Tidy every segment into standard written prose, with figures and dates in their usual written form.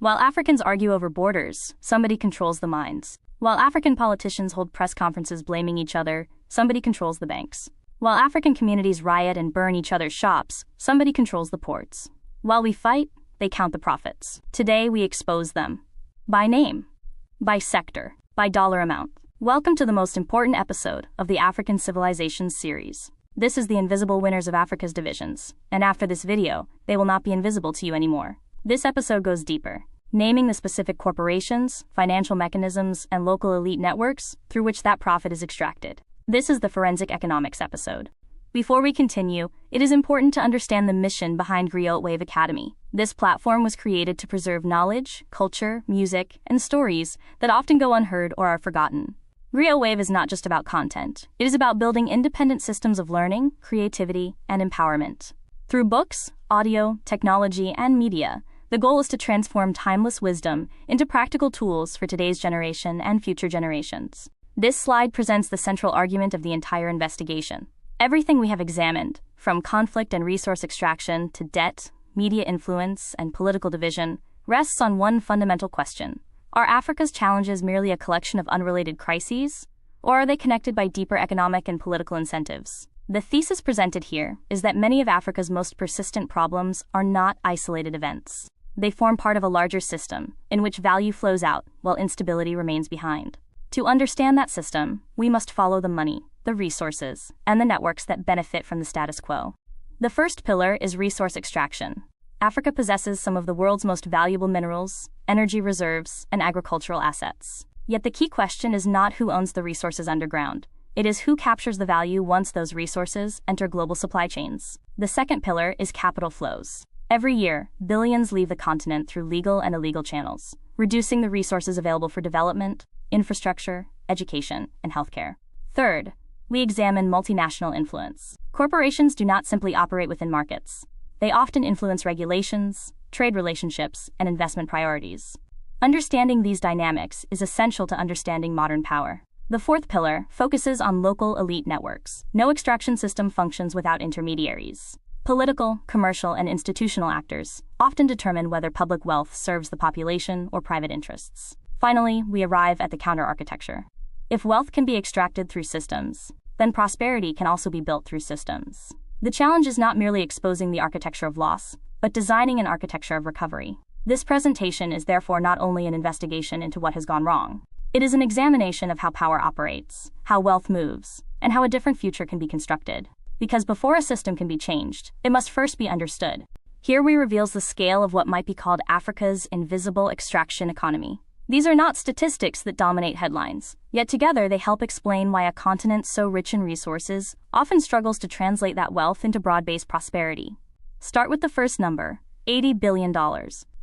While Africans argue over borders, somebody controls the minds. While African politicians hold press conferences blaming each other, somebody controls the banks. While African communities riot and burn each other's shops, somebody controls the ports. While we fight, they count the profits. Today we expose them. By name, by sector, by dollar amount. Welcome to the most important episode of the African Civilisations Series. This is the invisible winners of Africa's divisions, and after this video, they will not be invisible to you anymore. This episode goes deeper, naming the specific corporations, financial mechanisms, and local elite networks through which that profit is extracted. This is the Forensic Economics episode. Before we continue, it is important to understand the mission behind Geopolitics Academy. This platform was created to preserve knowledge, culture, music, and stories that often go unheard or are forgotten. Geopolitics is not just about content. It is about building independent systems of learning, creativity, and empowerment. Through books, audio, technology, and media, the goal is to transform timeless wisdom into practical tools for today's generation and future generations. This slide presents the central argument of the entire investigation. Everything we have examined, from conflict and resource extraction to debt, media influence, and political division, rests on one fundamental question. Are Africa's challenges merely a collection of unrelated crises, or are they connected by deeper economic and political incentives? The thesis presented here is that many of Africa's most persistent problems are not isolated events. They form part of a larger system, in which value flows out while instability remains behind. To understand that system, we must follow the money, the resources, and the networks that benefit from the status quo. The first pillar is resource extraction. Africa possesses some of the world's most valuable minerals, energy reserves, and agricultural assets. Yet the key question is not who owns the resources underground. It is who captures the value once those resources enter global supply chains. The second pillar is capital flows. Every year, billions leave the continent through legal and illegal channels, reducing the resources available for development, infrastructure, education, and healthcare. Third, we examine multinational influence. Corporations do not simply operate within markets. They often influence regulations, trade relationships, and investment priorities. Understanding these dynamics is essential to understanding modern power. The fourth pillar focuses on local elite networks. No extraction system functions without intermediaries. Political, commercial, and institutional actors often determine whether public wealth serves the population or private interests. Finally, we arrive at the counter-architecture. If wealth can be extracted through systems, then prosperity can also be built through systems. The challenge is not merely exposing the architecture of loss, but designing an architecture of recovery. This presentation is therefore not only an investigation into what has gone wrong. It is an examination of how power operates, how wealth moves, and how a different future can be constructed. Because before a system can be changed, it must first be understood. Here we reveals the scale of what might be called Africa's invisible extraction economy. These are not statistics that dominate headlines, yet together they help explain why a continent so rich in resources often struggles to translate that wealth into broad-based prosperity. Start with the first number, $80 billion.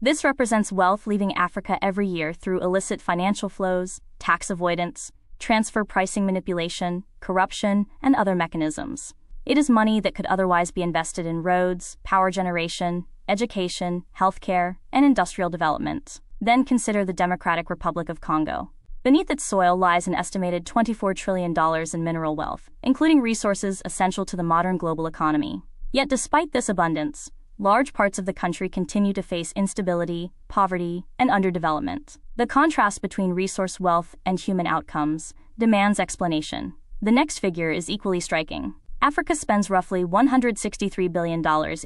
This represents wealth leaving Africa every year through illicit financial flows, tax avoidance, transfer pricing manipulation, corruption, and other mechanisms. It is money that could otherwise be invested in roads, power generation, education, healthcare, and industrial development. Then consider the Democratic Republic of Congo. Beneath its soil lies an estimated $24 trillion in mineral wealth, including resources essential to the modern global economy. Yet despite this abundance, large parts of the country continue to face instability, poverty, and underdevelopment. The contrast between resource wealth and human outcomes demands explanation. The next figure is equally striking. Africa spends roughly $163 billion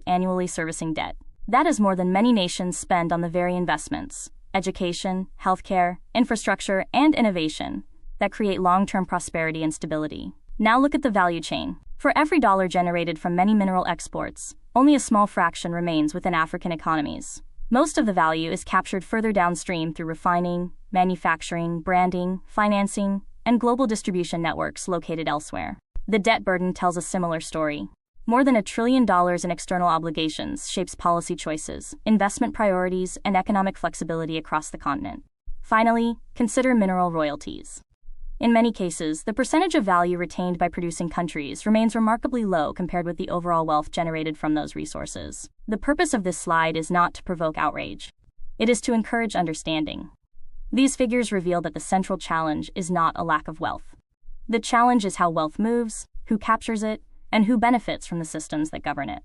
annually servicing debt. That is more than many nations spend on the very investments, education, healthcare, infrastructure, and innovation that create long-term prosperity and stability. Now look at the value chain. For every dollar generated from many mineral exports, only a small fraction remains within African economies. Most of the value is captured further downstream through refining, manufacturing, branding, financing, and global distribution networks located elsewhere. The debt burden tells a similar story. More than $1 trillion in external obligations shapes policy choices, investment priorities, and economic flexibility across the continent. Finally, consider mineral royalties. In many cases, the percentage of value retained by producing countries remains remarkably low compared with the overall wealth generated from those resources. The purpose of this slide is not to provoke outrage. It is to encourage understanding. These figures reveal that the central challenge is not a lack of wealth. The challenge is how wealth moves, who captures it, and who benefits from the systems that govern it.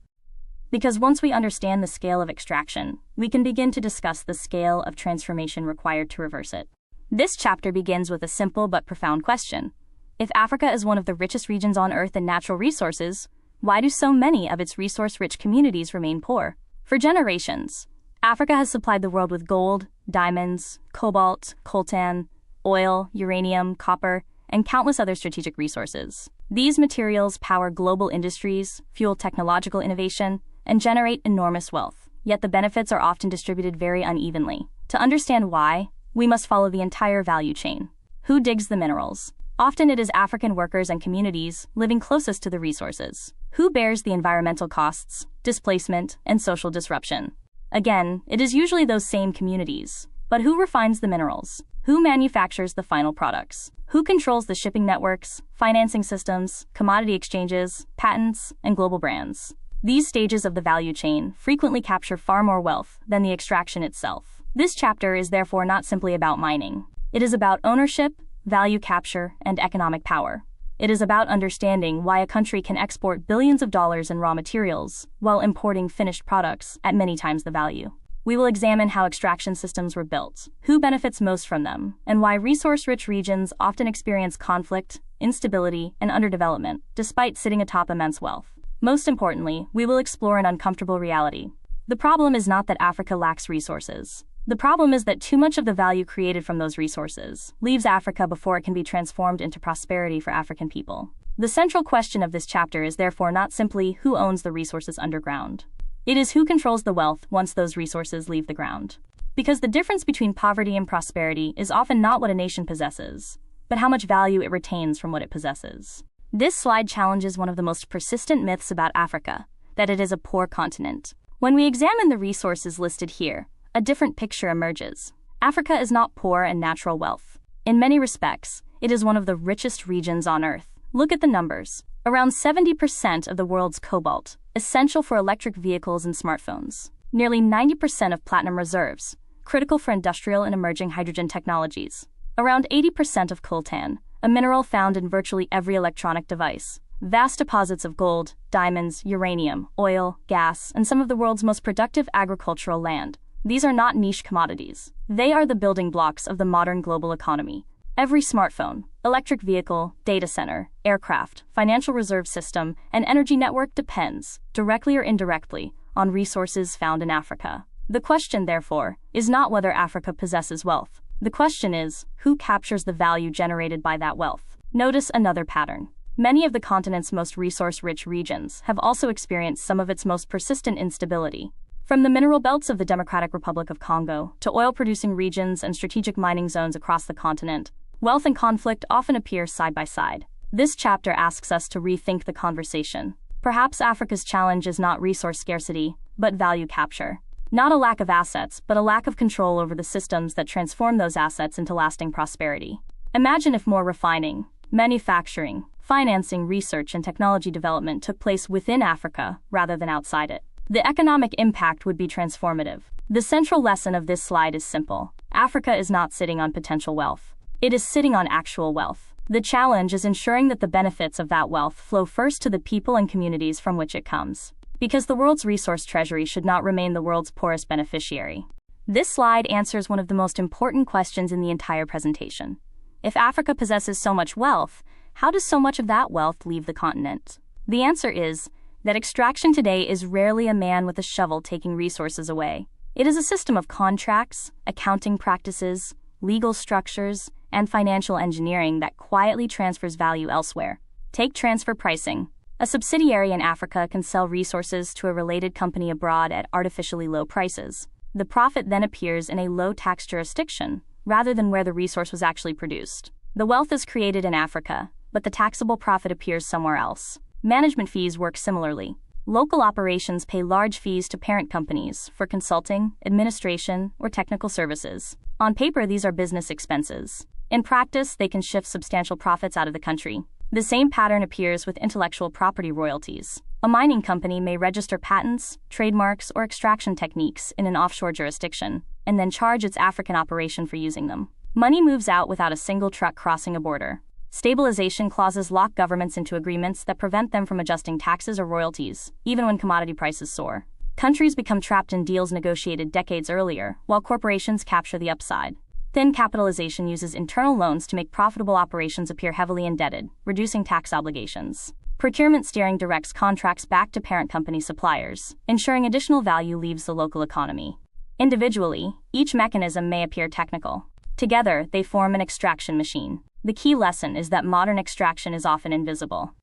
Because once we understand the scale of extraction, we can begin to discuss the scale of transformation required to reverse it. This chapter begins with a simple but profound question. If Africa is one of the richest regions on Earth in natural resources, why do so many of its resource-rich communities remain poor? For generations, Africa has supplied the world with gold, diamonds, cobalt, coltan, oil, uranium, copper, and countless other strategic resources. These materials power global industries, fuel technological innovation, and generate enormous wealth. Yet the benefits are often distributed very unevenly. To understand why, we must follow the entire value chain. Who digs the minerals? Often it is African workers and communities living closest to the resources. Who bears the environmental costs, displacement, and social disruption? Again, it is usually those same communities. But who refines the minerals? Who manufactures the final products? Who controls the shipping networks, financing systems, commodity exchanges, patents, and global brands? These stages of the value chain frequently capture far more wealth than the extraction itself. This chapter is therefore not simply about mining. It is about ownership, value capture, and economic power. It is about understanding why a country can export billions of dollars in raw materials while importing finished products at many times the value. We will examine how extraction systems were built, who benefits most from them, and why resource-rich regions often experience conflict, instability, and underdevelopment, despite sitting atop immense wealth. Most importantly, we will explore an uncomfortable reality. The problem is not that Africa lacks resources. The problem is that too much of the value created from those resources leaves Africa before it can be transformed into prosperity for African people. The central question of this chapter is therefore not simply who owns the resources underground. It is who controls the wealth once those resources leave the ground. Because the difference between poverty and prosperity is often not what a nation possesses, but how much value it retains from what it possesses. This slide challenges one of the most persistent myths about Africa, that it is a poor continent. When we examine the resources listed here, a different picture emerges. Africa is not poor in natural wealth. In many respects, it is one of the richest regions on Earth. Look at the numbers. Around 70% of the world's cobalt, essential for electric vehicles and smartphones. Nearly 90% of platinum reserves, critical for industrial and emerging hydrogen technologies. Around 80% of coltan, a mineral found in virtually every electronic device. Vast deposits of gold, diamonds, uranium, oil, gas, and some of the world's most productive agricultural land. These are not niche commodities. They are the building blocks of the modern global economy. Every smartphone, electric vehicle, data center, aircraft, financial reserve system, and energy network depends, directly or indirectly, on resources found in Africa. The question, therefore, is not whether Africa possesses wealth. The question is, who captures the value generated by that wealth? Notice another pattern. Many of the continent's most resource-rich regions have also experienced some of its most persistent instability. From the mineral belts of the Democratic Republic of Congo to oil-producing regions and strategic mining zones across the continent, wealth and conflict often appear side by side. This chapter asks us to rethink the conversation. Perhaps Africa's challenge is not resource scarcity, but value capture. Not a lack of assets, but a lack of control over the systems that transform those assets into lasting prosperity. Imagine if more refining, manufacturing, financing, research, and technology development took place within Africa rather than outside it. The economic impact would be transformative. The central lesson of this slide is simple. Africa is not sitting on potential wealth. It is sitting on actual wealth. The challenge is ensuring that the benefits of that wealth flow first to the people and communities from which it comes. Because the world's resource treasury should not remain the world's poorest beneficiary. This slide answers one of the most important questions in the entire presentation. If Africa possesses so much wealth, how does so much of that wealth leave the continent? The answer is that extraction today is rarely a man with a shovel taking resources away. It is a system of contracts, accounting practices, legal structures, and financial engineering that quietly transfers value elsewhere. Take transfer pricing. A subsidiary in Africa can sell resources to a related company abroad at artificially low prices. The profit then appears in a low-tax jurisdiction, rather than where the resource was actually produced. The wealth is created in Africa, but the taxable profit appears somewhere else. Management fees work similarly. Local operations pay large fees to parent companies for consulting, administration, or technical services. On paper, these are business expenses. In practice, they can shift substantial profits out of the country. The same pattern appears with intellectual property royalties. A mining company may register patents, trademarks, or extraction techniques in an offshore jurisdiction, and then charge its African operation for using them. Money moves out without a single truck crossing a border. Stabilization clauses lock governments into agreements that prevent them from adjusting taxes or royalties, even when commodity prices soar. Countries become trapped in deals negotiated decades earlier, while corporations capture the upside. Thin capitalization uses internal loans to make profitable operations appear heavily indebted, reducing tax obligations. Procurement steering directs contracts back to parent company suppliers, ensuring additional value leaves the local economy. Individually, each mechanism may appear technical. Together, they form an extraction machine. The key lesson is that modern extraction is often invisible.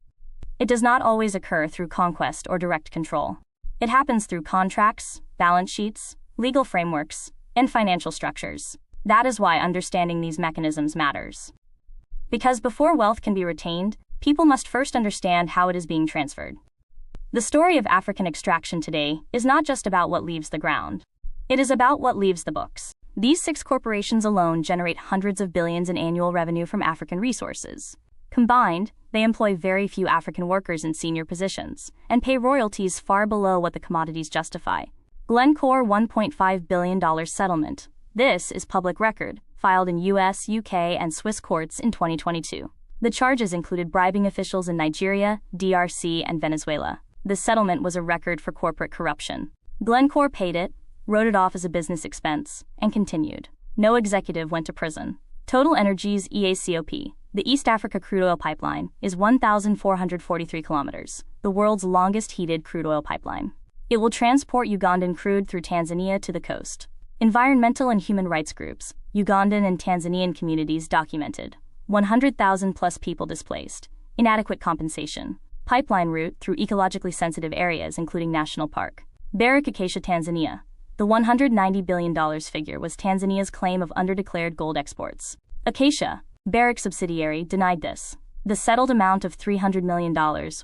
It does not always occur through conquest or direct control. It happens through contracts, balance sheets, legal frameworks, and financial structures. That is why understanding these mechanisms matters. Because before wealth can be retained, people must first understand how it is being transferred. The story of African extraction today is not just about what leaves the ground. It is about what leaves the books. These 6 corporations alone generate hundreds of billions in annual revenue from African resources. Combined, they employ very few African workers in senior positions and pay royalties far below what the commodities justify. Glencore $1.5 billion settlement. This is public record, filed in US, UK, and Swiss courts in 2022. The charges included bribing officials in Nigeria, DRC, and Venezuela. The settlement was a record for corporate corruption. Glencore paid it, wrote it off as a business expense, and continued. No executive went to prison. Total Energies EACOP, the East Africa crude oil pipeline, is 1,443 kilometers, the world's longest heated crude oil pipeline. It will transport Ugandan crude through Tanzania to the coast. Environmental and human rights groups, Ugandan and Tanzanian communities documented 100,000 plus people displaced, inadequate compensation, pipeline route through ecologically sensitive areas including National Park. Barrick Acacia Tanzania. The $190 billion figure was Tanzania's claim of underdeclared gold exports. Acacia, Barrick subsidiary, denied this. The settled amount of $300 million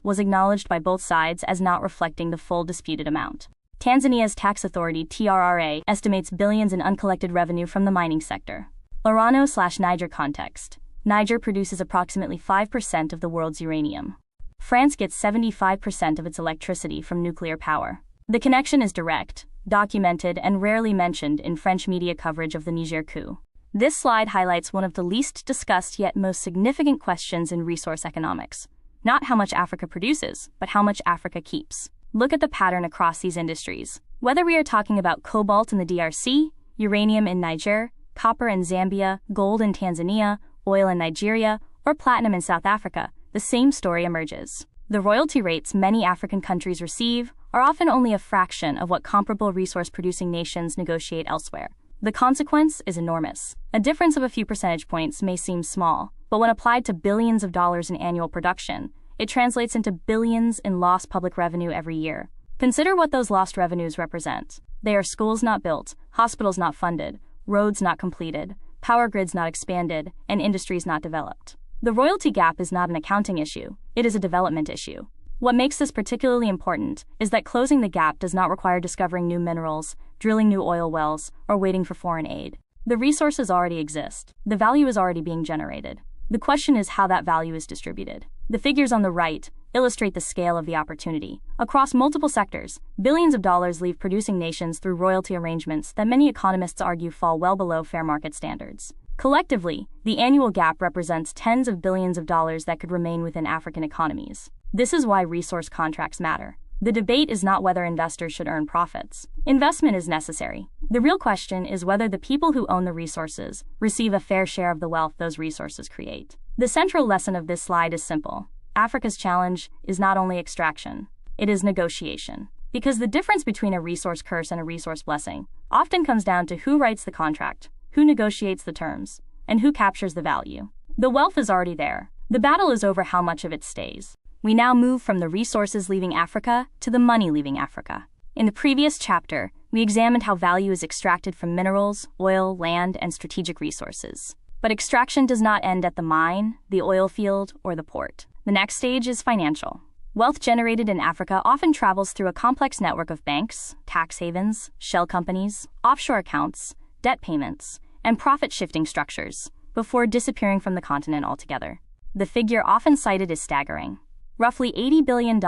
was acknowledged by both sides as not reflecting the full disputed amount. Tanzania's tax authority TRRA estimates billions in uncollected revenue from the mining sector. Orano/Niger context. Niger produces approximately 5% of the world's uranium. France gets 75% of its electricity from nuclear power. The connection is direct, documented, and rarely mentioned in French media coverage of the Niger coup. This slide highlights one of the least discussed yet most significant questions in resource economics. Not how much Africa produces, but how much Africa keeps. Look at the pattern across these industries. Whether we are talking about cobalt in the DRC, uranium in Niger, copper in Zambia, gold in Tanzania, oil in Nigeria, or platinum in South Africa, the same story emerges. The royalty rates many African countries receive are often only a fraction of what comparable resource-producing nations negotiate elsewhere. The consequence is enormous. A difference of a few percentage points may seem small, but when applied to billions of dollars in annual production, it translates into billions in lost public revenue every year. Consider what those lost revenues represent. They are schools not built, hospitals not funded, roads not completed, power grids not expanded, and industries not developed. The royalty gap is not an accounting issue, it is a development issue. What makes this particularly important is that closing the gap does not require discovering new minerals, drilling new oil wells, or waiting for foreign aid. The resources already exist. The value is already being generated. The question is how that value is distributed. The figures on the right illustrate the scale of the opportunity. Across multiple sectors, billions of dollars leave producing nations through royalty arrangements that many economists argue fall well below fair market standards. Collectively, the annual gap represents tens of billions of dollars that could remain within African economies. This is why resource contracts matter. The debate is not whether investors should earn profits. Investment is necessary. The real question is whether the people who own the resources receive a fair share of the wealth those resources create. The central lesson of this slide is simple. Africa's challenge is not only extraction, it is negotiation. Because the difference between a resource curse and a resource blessing often comes down to who writes the contract, who negotiates the terms, and who captures the value. The wealth is already there. The battle is over how much of it stays. We now move from the resources leaving Africa to the money leaving Africa. In the previous chapter, we examined how value is extracted from minerals, oil, land, and strategic resources. But extraction does not end at the mine, the oil field, or the port. The next stage is financial. Wealth generated in Africa often travels through a complex network of banks, tax havens, shell companies, offshore accounts, debt payments, and profit-shifting structures, before disappearing from the continent altogether. The figure often cited is staggering. Roughly $80 billion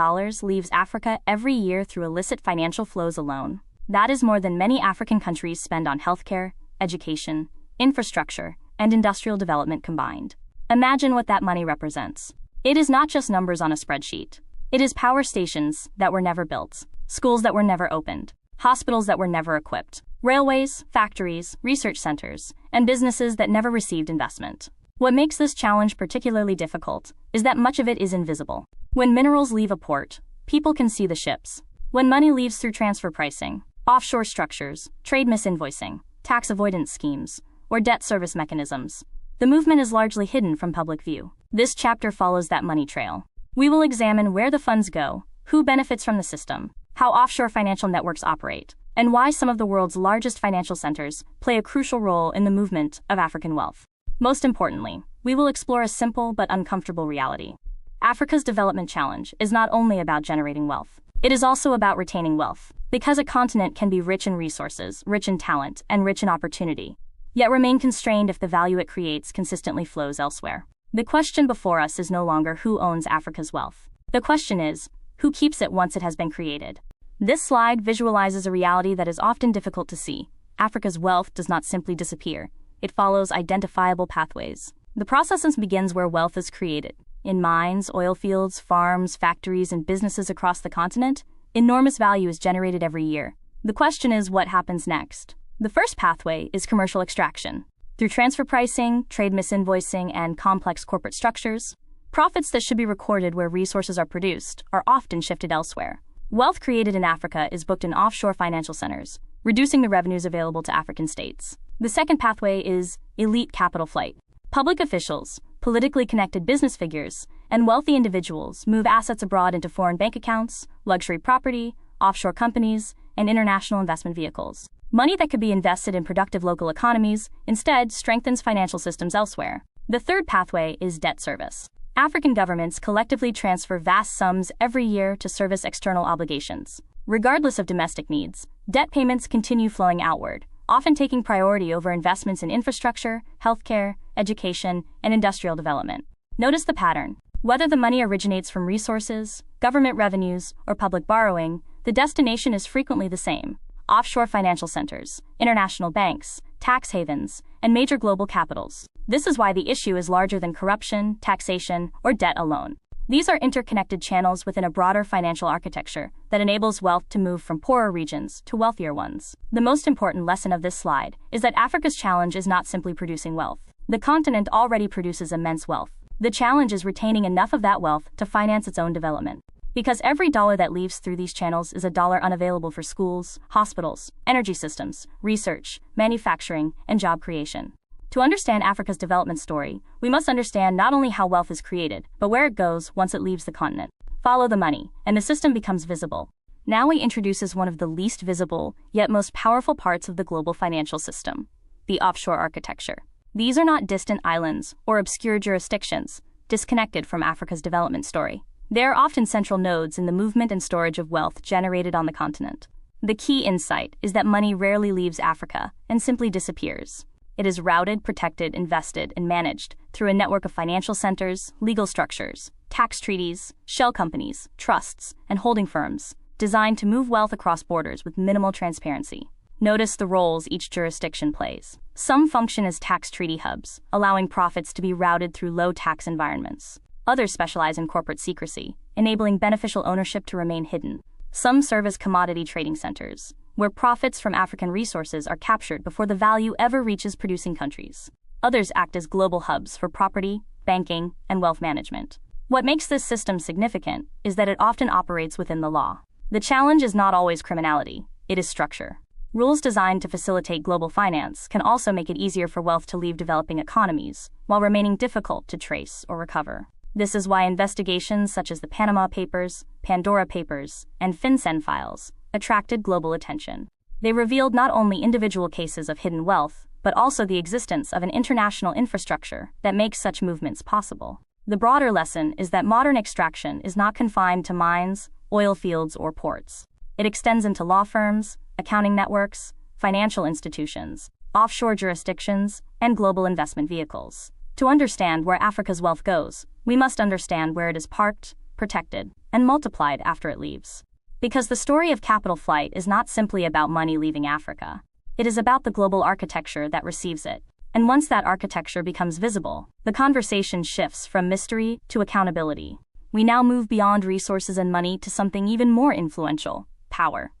leaves Africa every year through illicit financial flows alone. That is more than many African countries spend on healthcare, education, infrastructure, and industrial development combined. Imagine what that money represents. It is not just numbers on a spreadsheet. It is power stations that were never built, schools that were never opened, hospitals that were never equipped, railways, factories, research centers, and businesses that never received investment. What makes this challenge particularly difficult is that much of it is invisible. When minerals leave a port, people can see the ships. When money leaves through transfer pricing, offshore structures, trade misinvoicing, tax avoidance schemes, or debt service mechanisms, the movement is largely hidden from public view. This chapter follows that money trail. We will examine where the funds go, who benefits from the system, how offshore financial networks operate, and why some of the world's largest financial centers play a crucial role in the movement of African wealth. Most importantly, we will explore a simple but uncomfortable reality. Africa's development challenge is not only about generating wealth. It is also about retaining wealth, because a continent can be rich in resources, rich in talent, and rich in opportunity, yet remain constrained if the value it creates consistently flows elsewhere. The question before us is no longer who owns Africa's wealth. The question is, who keeps it once it has been created? This slide visualizes a reality that is often difficult to see. Africa's wealth does not simply disappear. It follows identifiable pathways. The process begins where wealth is created. In mines, oil fields, farms, factories, and businesses across the continent, enormous value is generated every year. The question is, what happens next? The first pathway is commercial extraction. Through transfer pricing, trade misinvoicing, and complex corporate structures, profits that should be recorded where resources are produced are often shifted elsewhere. Wealth created in Africa is booked in offshore financial centers, reducing the revenues available to African states. The second pathway is elite capital flight. Public officials, politically connected business figures, and wealthy individuals move assets abroad into foreign bank accounts, luxury property, offshore companies, and international investment vehicles. Money that could be invested in productive local economies instead strengthens financial systems elsewhere. The third pathway is debt service. African governments collectively transfer vast sums every year to service external obligations. Regardless of domestic needs, debt payments continue flowing outward, often taking priority over investments in infrastructure, healthcare, education, and industrial development. Notice the pattern. Whether the money originates from resources, government revenues, or public borrowing, the destination is frequently the same: offshore financial centers, international banks, tax havens, and major global capitals. This is why the issue is larger than corruption, taxation, or debt alone. These are interconnected channels within a broader financial architecture that enables wealth to move from poorer regions to wealthier ones. The most important lesson of this slide is that Africa's challenge is not simply producing wealth. The continent already produces immense wealth. The challenge is retaining enough of that wealth to finance its own development. Because every dollar that leaves through these channels is a dollar unavailable for schools, hospitals, energy systems, research, manufacturing, and job creation. To understand Africa's development story, we must understand not only how wealth is created, but where it goes once it leaves the continent. Follow the money, and the system becomes visible. Now he introduces one of the least visible, yet most powerful parts of the global financial system: the offshore architecture. These are not distant islands or obscure jurisdictions, disconnected from Africa's development story. They are often central nodes in the movement and storage of wealth generated on the continent. The key insight is that money rarely leaves Africa and simply disappears. It is routed, protected, invested, and managed through a network of financial centers, legal structures, tax treaties, shell companies, trusts, and holding firms, designed to move wealth across borders with minimal transparency. Notice the roles each jurisdiction plays. Some function as tax treaty hubs, allowing profits to be routed through low-tax environments. Others specialize in corporate secrecy, enabling beneficial ownership to remain hidden. Some serve as commodity trading centers, where profits from African resources are captured before the value ever reaches producing countries. Others act as global hubs for property, banking, and wealth management. What makes this system significant is that it often operates within the law. The challenge is not always criminality, it is structure. Rules designed to facilitate global finance can also make it easier for wealth to leave developing economies, while remaining difficult to trace or recover. This is why investigations such as the Panama Papers, Pandora Papers, and FinCEN files attracted global attention. They revealed not only individual cases of hidden wealth, but also the existence of an international infrastructure that makes such movements possible. The broader lesson is that modern extraction is not confined to mines, oil fields, or ports. It extends into law firms, accounting networks, financial institutions, offshore jurisdictions, and global investment vehicles. To understand where Africa's wealth goes, we must understand where it is parked, protected, and multiplied after it leaves. Because the story of capital flight is not simply about money leaving Africa. It is about the global architecture that receives it. And once that architecture becomes visible, the conversation shifts from mystery to accountability. We now move beyond resources and money to something even more influential: power.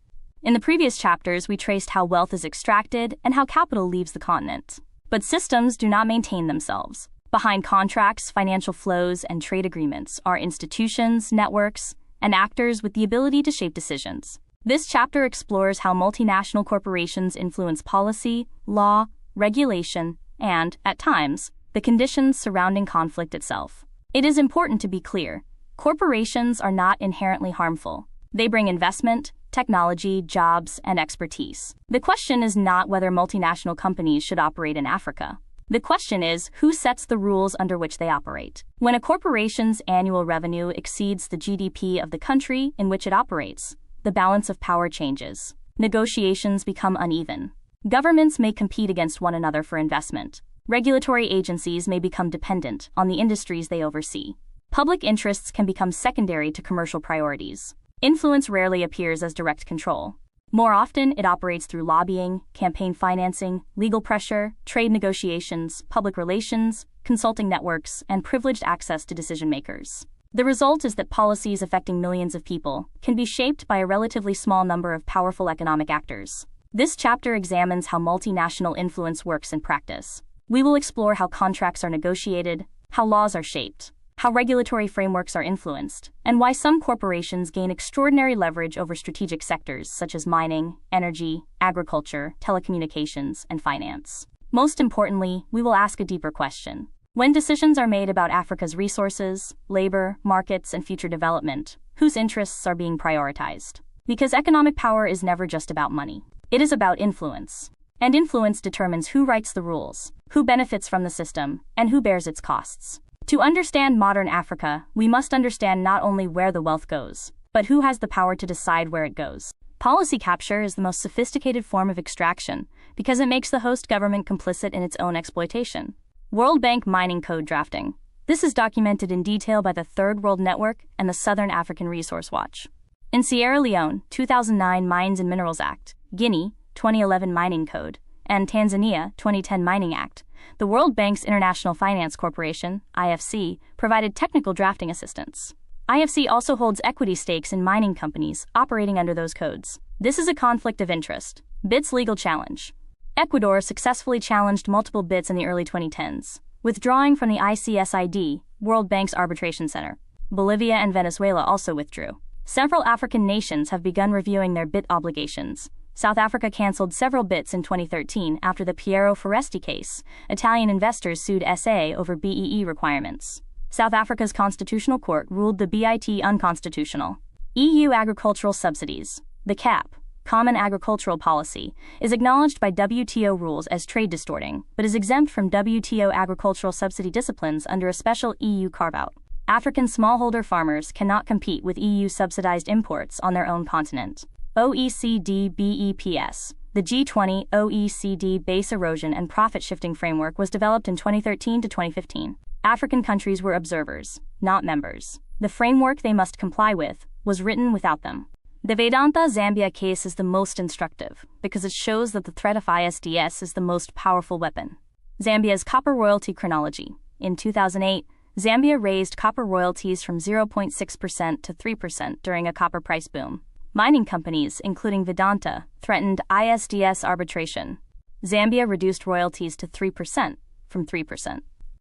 In the previous chapters, we traced how wealth is extracted and how capital leaves the continent. But systems do not maintain themselves. Behind contracts, financial flows, and trade agreements are institutions, networks, and actors with the ability to shape decisions. This chapter explores how multinational corporations influence policy, law, regulation, and, at times, the conditions surrounding conflict itself. It is important to be clear: corporations are not inherently harmful. They bring investment, technology, jobs, and expertise. The question is not whether multinational companies should operate in Africa. The question is who sets the rules under which they operate. When a corporation's annual revenue exceeds the GDP of the country in which it operates, the balance of power changes. Negotiations become uneven. Governments may compete against one another for investment. Regulatory agencies may become dependent on the industries they oversee. Public interests can become secondary to commercial priorities. Influence rarely appears as direct control. More often, it operates through lobbying, campaign financing, legal pressure, trade negotiations, public relations, consulting networks, and privileged access to decision makers. The result is that policies affecting millions of people can be shaped by a relatively small number of powerful economic actors. This chapter examines how multinational influence works in practice. We will explore how contracts are negotiated, how laws are shaped, how regulatory frameworks are influenced, and why some corporations gain extraordinary leverage over strategic sectors such as mining, energy, agriculture, telecommunications, and finance. Most importantly, we will ask a deeper question. When decisions are made about Africa's resources, labor, markets, and future development, whose interests are being prioritized? Because economic power is never just about money. It is about influence. And influence determines who writes the rules, who benefits from the system, and who bears its costs. To understand modern Africa, we must understand not only where the wealth goes, but who has the power to decide where it goes. Policy capture is the most sophisticated form of extraction because it makes the host government complicit in its own exploitation. World Bank mining code drafting. This is documented in detail by the Third World Network and the Southern African Resource Watch. In Sierra Leone, 2009 Mines and Minerals Act, Guinea, 2011 Mining Code, and Tanzania, 2010 Mining Act, the World Bank's International Finance Corporation, IFC, provided technical drafting assistance. IFC also holds equity stakes in mining companies operating under those codes. This is a conflict of interest. BIT's legal challenge. Ecuador successfully challenged multiple BITs in the early 2010s, withdrawing from the ICSID, World Bank's Arbitration Center. Bolivia and Venezuela also withdrew. Several African nations have begun reviewing their BIT obligations. South Africa canceled several BITs in 2013 after the Piero Foresti case. Italian investors sued SA over BEE requirements. South Africa's Constitutional Court ruled the BIT unconstitutional. EU agricultural subsidies. The CAP, Common Agricultural Policy, is acknowledged by WTO rules as trade distorting, but is exempt from WTO agricultural subsidy disciplines under a special EU carve-out. African smallholder farmers cannot compete with EU-subsidized imports on their own continent. OECD BEPS. The G20 OECD Base Erosion and Profit Shifting Framework was developed in 2013 to 2015. African countries were observers, not members. The framework they must comply with was written without them. The Vedanta Zambia case is the most instructive because it shows that the threat of ISDS is the most powerful weapon. Zambia's copper royalty chronology. In 2008, Zambia raised copper royalties from 0.6% to 3% during a copper price boom. Mining companies, including Vedanta, threatened ISDS arbitration. Zambia reduced royalties to 3% from 3%.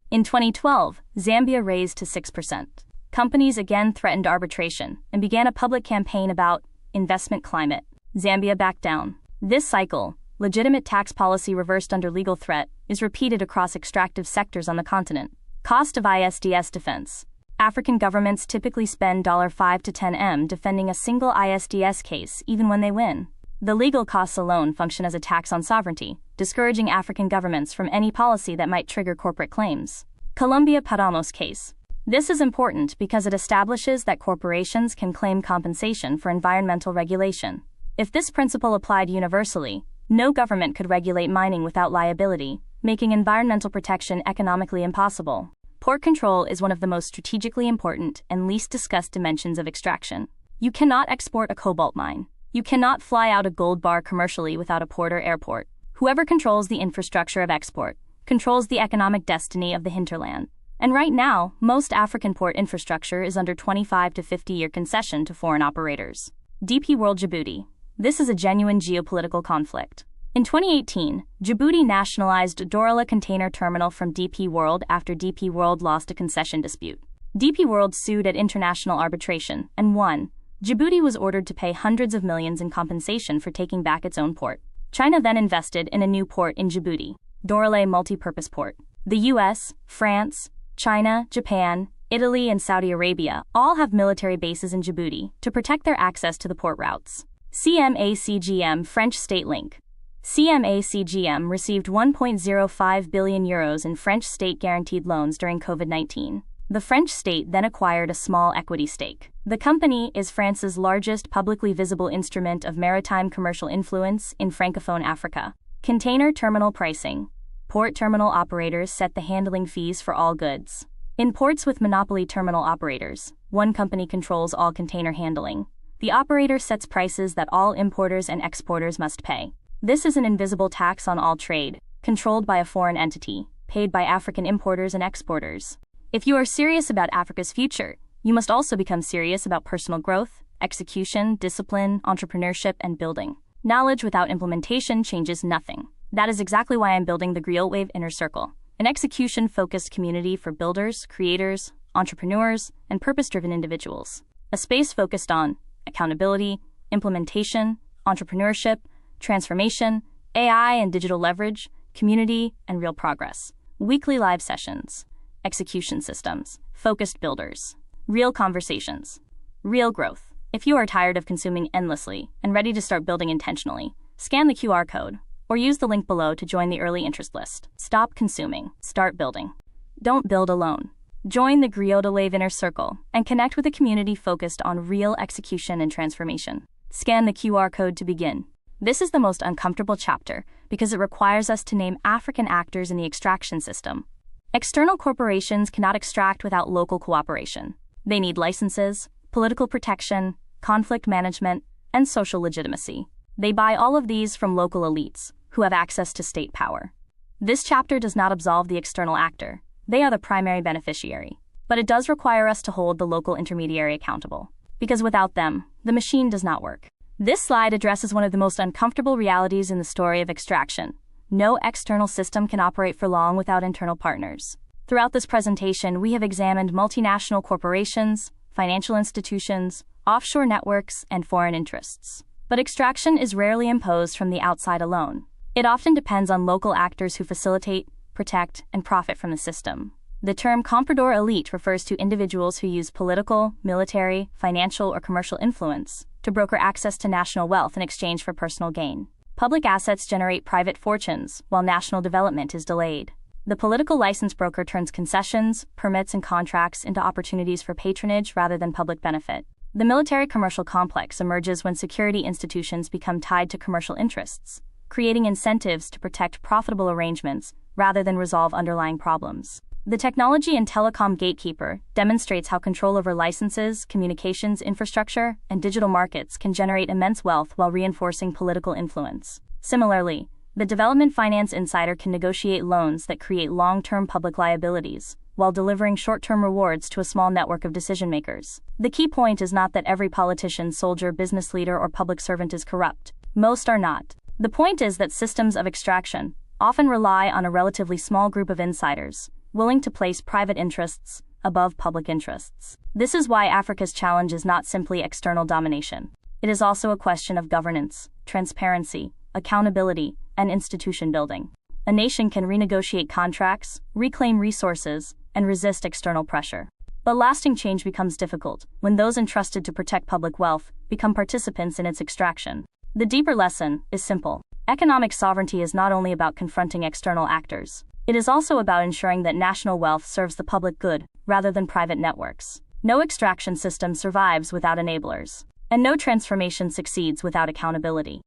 In 2012, Zambia raised to 6%. Companies again threatened arbitration and began a public campaign about investment climate. Zambia backed down. This cycle, legitimate tax policy reversed under legal threat, is repeated across extractive sectors on the continent. Cost of ISDS defense. African governments typically spend $5 to $10M defending a single ISDS case even when they win. The legal costs alone function as a tax on sovereignty, discouraging African governments from any policy that might trigger corporate claims. Colombia Padamos case. This is important because it establishes that corporations can claim compensation for environmental regulation. If this principle applied universally, no government could regulate mining without liability, making environmental protection economically impossible. Port control is one of the most strategically important and least discussed dimensions of extraction. You cannot export a cobalt mine. You cannot fly out a gold bar commercially without a port or airport. Whoever controls the infrastructure of export controls the economic destiny of the hinterland. And right now, most African port infrastructure is under 25 to 50-year concession to foreign operators. DP World Djibouti. This is a genuine geopolitical conflict. In 2018, Djibouti nationalized Dorala Container Terminal from DP World after DP World lost a concession dispute. DP World sued at international arbitration and won. Djibouti was ordered to pay hundreds of millions in compensation for taking back its own port. China then invested in a new port in Djibouti, Dorale Multipurpose Port. The US, France, China, Japan, Italy, and Saudi Arabia all have military bases in Djibouti to protect their access to the port routes. CMA-CGM French State Link. CMA-CGM received €1.05 billion in French state-guaranteed loans during COVID-19. The French state then acquired a small equity stake. The company is France's largest publicly visible instrument of maritime commercial influence in Francophone Africa. Container terminal pricing. Port terminal operators set the handling fees for all goods. In ports with monopoly terminal operators, one company controls all container handling. The operator sets prices that all importers and exporters must pay. This is an invisible tax on all trade, controlled by a foreign entity, paid by African importers and exporters. If you are serious about Africa's future, you must also become serious about personal growth, execution, discipline, entrepreneurship, and building. Knowledge without implementation changes nothing. That is exactly why I'm building the GrioWave Inner Circle, an execution-focused community for builders, creators, entrepreneurs, and purpose-driven individuals. A space focused on accountability, implementation, entrepreneurship, transformation, AI and digital leverage, community, and real progress. Weekly live sessions. Execution systems. Focused builders. Real conversations. Real growth. If you are tired of consuming endlessly and ready to start building intentionally, scan the QR code or use the link below to join the early interest list. Stop consuming. Start building. Don't build alone. Join the GrioWave Inner Circle and connect with a community focused on real execution and transformation. Scan the QR code to begin. This is the most uncomfortable chapter because it requires us to name African actors in the extraction system. External corporations cannot extract without local cooperation. They need licenses, political protection, conflict management, and social legitimacy. They buy all of these from local elites, who have access to state power. This chapter does not absolve the external actor. They are the primary beneficiary. But it does require us to hold the local intermediary accountable. Because without them, the machine does not work. This slide addresses one of the most uncomfortable realities in the story of extraction. No external system can operate for long without internal partners. Throughout this presentation, we have examined multinational corporations, financial institutions, offshore networks, and foreign interests. But extraction is rarely imposed from the outside alone. It often depends on local actors who facilitate, protect, and profit from the system. The term comprador elite refers to individuals who use political, military, financial, or commercial influence to broker access to national wealth in exchange for personal gain. Public assets generate private fortunes, while national development is delayed. The political license broker turns concessions, permits, and contracts into opportunities for patronage rather than public benefit. The military-commercial complex emerges when security institutions become tied to commercial interests, creating incentives to protect profitable arrangements rather than resolve underlying problems. The technology and telecom gatekeeper demonstrates how control over licenses, communications infrastructure, and digital markets can generate immense wealth while reinforcing political influence. Similarly, the development finance insider can negotiate loans that create long-term public liabilities, while delivering short-term rewards to a small network of decision-makers. The key point is not that every politician, soldier, business leader, or public servant is corrupt. Most are not. The point is that systems of extraction often rely on a relatively small group of insiders, willing to place private interests above public interests. This is why Africa's challenge is not simply external domination. It is also a question of governance, transparency, accountability, and institution building. A nation can renegotiate contracts, reclaim resources, and resist external pressure. But lasting change becomes difficult when those entrusted to protect public wealth become participants in its extraction. The deeper lesson is simple. Economic sovereignty is not only about confronting external actors. It is also about ensuring that national wealth serves the public good, rather than private networks. No extraction system survives without enablers, and no transformation succeeds without accountability.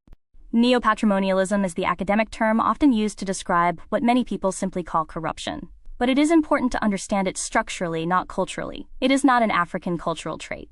Neo-patrimonialism is the academic term often used to describe what many people simply call corruption. But it is important to understand it structurally, not culturally. It is not an African cultural trait.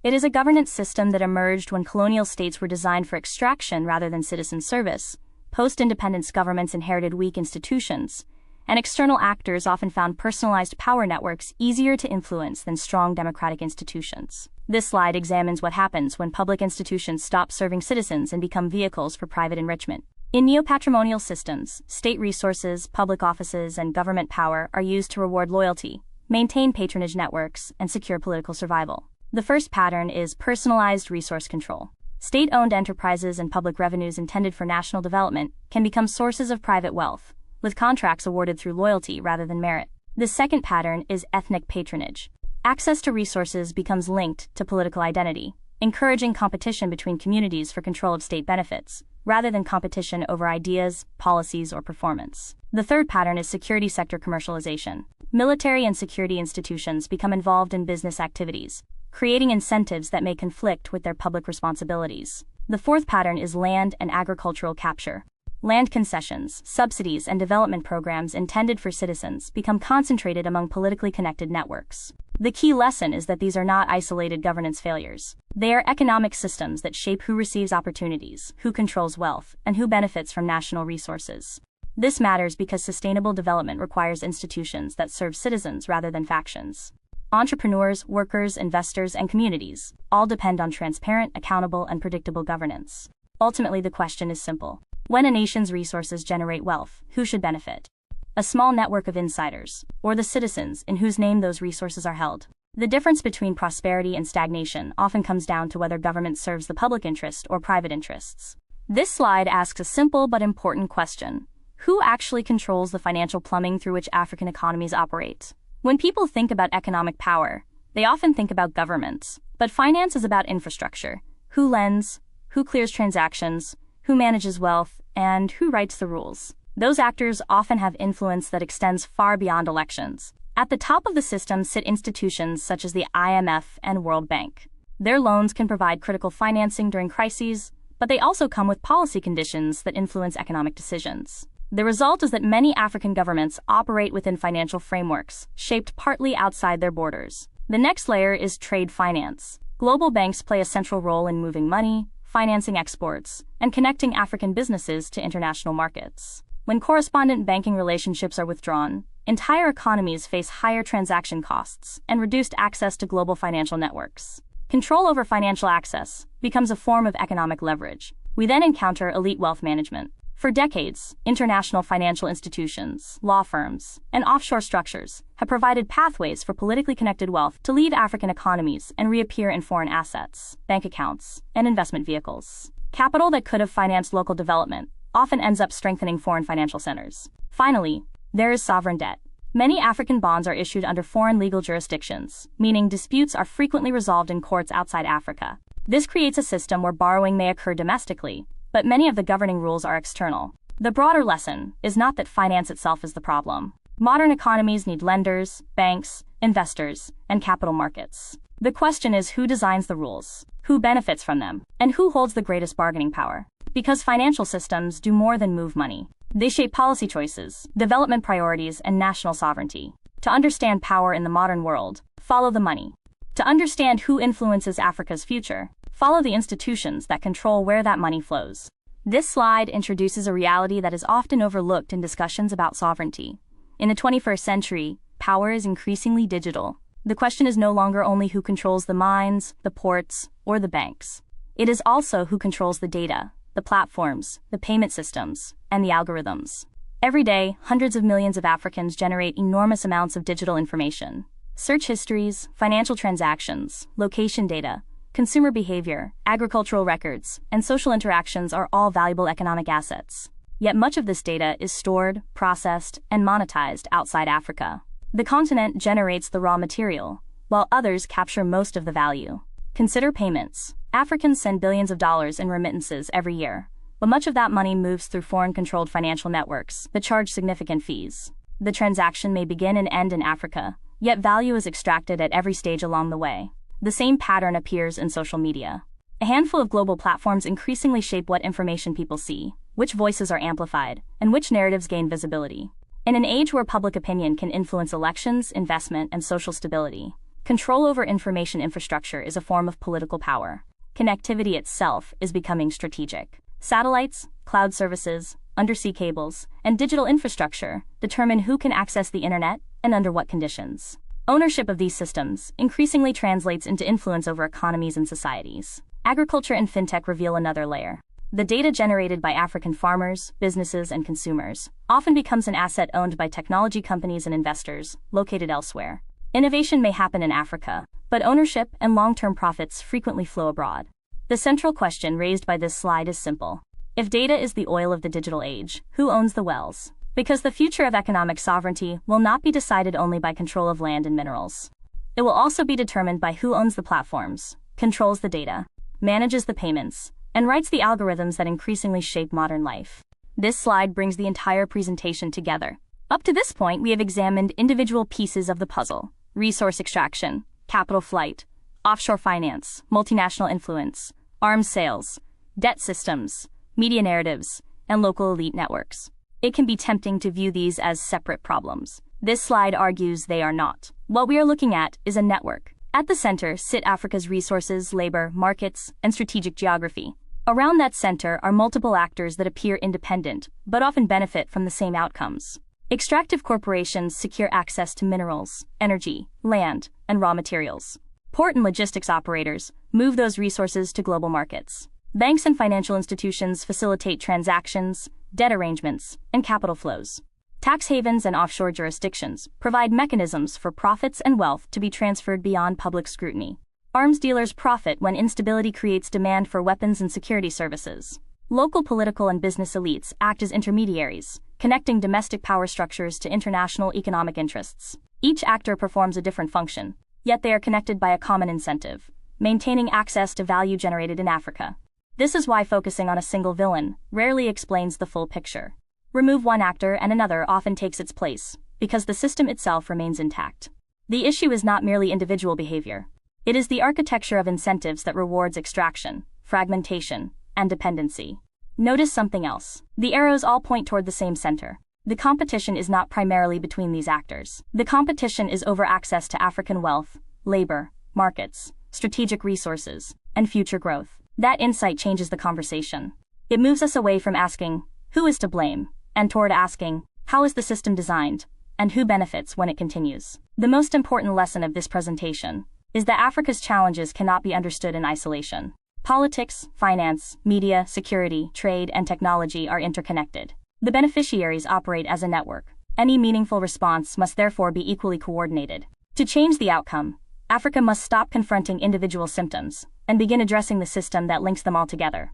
It is a governance system that emerged when colonial states were designed for extraction rather than citizen service. Post-independence governments inherited weak institutions and external actors often found personalized power networks easier to influence than strong democratic institutions. This slide examines what happens when public institutions stop serving citizens and become vehicles for private enrichment. In neo-patrimonial systems, state resources, public offices, and government power are used to reward loyalty, maintain patronage networks, and secure political survival. The first pattern is personalized resource control. State-owned enterprises and public revenues intended for national development can become sources of private wealth, with contracts awarded through loyalty rather than merit. The second pattern is ethnic patronage. Access to resources becomes linked to political identity, encouraging competition between communities for control of state benefits, rather than competition over ideas, policies, or performance. The third pattern is security sector commercialization. Military and security institutions become involved in business activities, creating incentives that may conflict with their public responsibilities. The fourth pattern is land and agricultural capture. Land concessions, subsidies, and development programs intended for citizens become concentrated among politically connected networks. The key lesson is that these are not isolated governance failures. They are economic systems that shape who receives opportunities, who controls wealth, and who benefits from national resources. This matters because sustainable development requires institutions that serve citizens rather than factions. Entrepreneurs, workers, investors, and communities all depend on transparent, accountable, and predictable governance. Ultimately, the question is simple. When a nation's resources generate wealth, who should benefit? A small network of insiders, or the citizens in whose name those resources are held? The difference between prosperity and stagnation often comes down to whether government serves the public interest or private interests. This slide asks a simple but important question. Who actually controls the financial plumbing through which African economies operate? When people think about economic power, they often think about governments, but finance is about infrastructure. Who lends? Who clears transactions? Who manages wealth, and who writes the rules? Those actors often have influence that extends far beyond elections. At the top of the system sit institutions such as the IMF and World Bank. Their loans can provide critical financing during crises, but they also come with policy conditions that influence economic decisions. The result is that many African governments operate within financial frameworks, shaped partly outside their borders. The next layer is trade finance. Global banks play a central role in moving money, financing exports, and connecting African businesses to international markets. When correspondent banking relationships are withdrawn, entire economies face higher transaction costs and reduced access to global financial networks. Control over financial access becomes a form of economic leverage. We then encounter elite wealth management. For decades, international financial institutions, law firms, and offshore structures have provided pathways for politically connected wealth to leave African economies and reappear in foreign assets, bank accounts, and investment vehicles. Capital that could have financed local development often ends up strengthening foreign financial centers. Finally, there is sovereign debt. Many African bonds are issued under foreign legal jurisdictions, meaning disputes are frequently resolved in courts outside Africa. This creates a system where borrowing may occur domestically, but many of the governing rules are external. The broader lesson is not that finance itself is the problem. Modern economies need lenders, banks, investors, and capital markets. The question is who designs the rules, who benefits from them, and who holds the greatest bargaining power. Because financial systems do more than move money. They shape policy choices, development priorities, and national sovereignty. To understand power in the modern world, follow the money. To understand who influences Africa's future, follow the institutions that control where that money flows. This slide introduces a reality that is often overlooked in discussions about sovereignty. In the 21st century, power is increasingly digital. The question is no longer only who controls the mines, the ports, or the banks. It is also who controls the data, the platforms, the payment systems, and the algorithms. Every day, hundreds of millions of Africans generate enormous amounts of digital information. Search histories, financial transactions, location data, consumer behavior, agricultural records, and social interactions are all valuable economic assets. Yet much of this data is stored, processed, and monetized outside Africa. The continent generates the raw material, while others capture most of the value. Consider payments. Africans send billions of dollars in remittances every year, but much of that money moves through foreign-controlled financial networks that charge significant fees. The transaction may begin and end in Africa, yet value is extracted at every stage along the way. The same pattern appears in social media. A handful of global platforms increasingly shape what information people see, which voices are amplified, and which narratives gain visibility. In an age where public opinion can influence elections, investment, and social stability, control over information infrastructure is a form of political power. Connectivity itself is becoming strategic. Satellites, cloud services, undersea cables, and digital infrastructure determine who can access the internet and under what conditions. Ownership of these systems increasingly translates into influence over economies and societies. Agriculture and fintech reveal another layer. The data generated by African farmers, businesses, and consumers often becomes an asset owned by technology companies and investors located elsewhere. Innovation may happen in Africa, but ownership and long-term profits frequently flow abroad. The central question raised by this slide is simple. If data is the oil of the digital age, who owns the wells? Because the future of economic sovereignty will not be decided only by control of land and minerals. It will also be determined by who owns the platforms, controls the data, manages the payments, and writes the algorithms that increasingly shape modern life. This slide brings the entire presentation together. Up to this point, we have examined individual pieces of the puzzle: resource extraction, capital flight, offshore finance, multinational influence, arms sales, debt systems, media narratives, and local elite networks. It can be tempting to view these as separate problems. This slide argues they are not. What we are looking at is a network. At the center sit Africa's resources, labor, markets, and strategic geography. Around that center are multiple actors that appear independent, but often benefit from the same outcomes. Extractive corporations secure access to minerals, energy, land, and raw materials. Port and logistics operators move those resources to global markets. Banks and financial institutions facilitate transactions, debt arrangements, and capital flows. Tax havens and offshore jurisdictions provide mechanisms for profits and wealth to be transferred beyond public scrutiny. Arms dealers profit when instability creates demand for weapons and security services. Local political and business elites act as intermediaries, connecting domestic power structures to international economic interests. Each actor performs a different function, yet they are connected by a common incentive: maintaining access to value generated in Africa. This is why focusing on a single villain rarely explains the full picture. Remove one actor and another often takes its place, because the system itself remains intact. The issue is not merely individual behavior. It is the architecture of incentives that rewards extraction, fragmentation, and dependency. Notice something else. The arrows all point toward the same center. The competition is not primarily between these actors. The competition is over access to African wealth, labor, markets, strategic resources, and future growth. That insight changes the conversation. It moves us away from asking, who is to blame, and toward asking, how is the system designed, and who benefits when it continues. The most important lesson of this presentation is that Africa's challenges cannot be understood in isolation. Politics, finance, media, security, trade, and technology are interconnected. The beneficiaries operate as a network. Any meaningful response must therefore be equally coordinated. To change the outcome, Africa must stop confronting individual symptoms and begin addressing the system that links them all together.